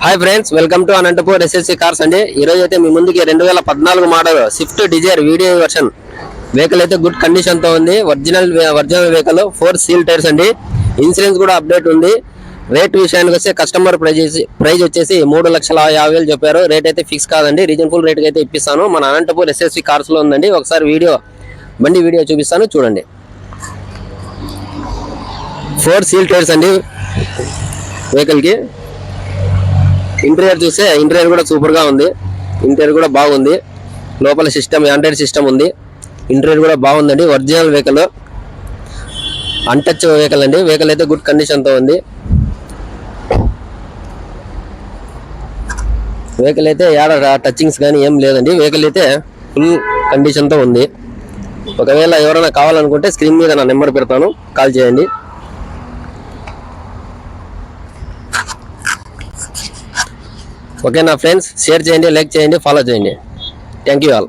Hi friends, welcome to Anantapur SSC cars అండి. ఈ రోజు అయితే మీ ముందుకి 2014 model Swift Dzire video version vehicle అయితే గుడ్ కండిషన్ తో ఉంది. ఒరిజినల్ వెహికల్, 4 సీల్ టైర్స్ అండి. ఇన్సూరెన్స్ కూడా అప్డేట్ ఉంది. రేట్ విషయానికి వస్తే కస్టమర్ ప్రైజ్ వచ్చేసి 3,50,000 చెప్పారు. రేట్ అయితే ఫిక్స్ కాదండి, రీజనబుల్ రేట్ అయితే ఇప్పిస్తాను. మన అనంతపూర్ ఎస్ఎస్సి కార్స్ లో ఉందండి. ఒకసారి బండి వీడియో చూపిస్తాను, చూడండి. 4 సీల్ టైర్స్ అండి వెహికల్ కి. ఇంటీరియర్ చూస్తే ఇంటీరియర్ కూడా సూపర్ గా ఉంది. ఇంటీరియర్ కూడా బాగుంది. లోపల సిస్టమ్ ఆండ్రాయిడ్ సిస్టమ్ ఉంది. ఇంటీరియర్ కూడా బాగుందండి. ఒరిజినల్ వెహికల్, అన్టచ్ వెహికల్ అండి. వెహికల్ అయితే గుడ్ కండిషన్ తో ఉంది. వెహికల్ అయితే ఏడ టచింగ్స్ కానీ ఏం లేదండి. వెహికల్ అయితే ఫుల్ కండిషన్ తో ఉంది. ఒకవేళ ఎవరైనా కావాలనుకుంటే స్క్రీన్ మీద నా నెంబర్ పెడతాను, కాల్ చేయండి. ఓకేనా ఫ్రెండ్స్, షేర్ చేయండి, లైక్ చేయండి, ఫాలో చేయండి. Thank you all.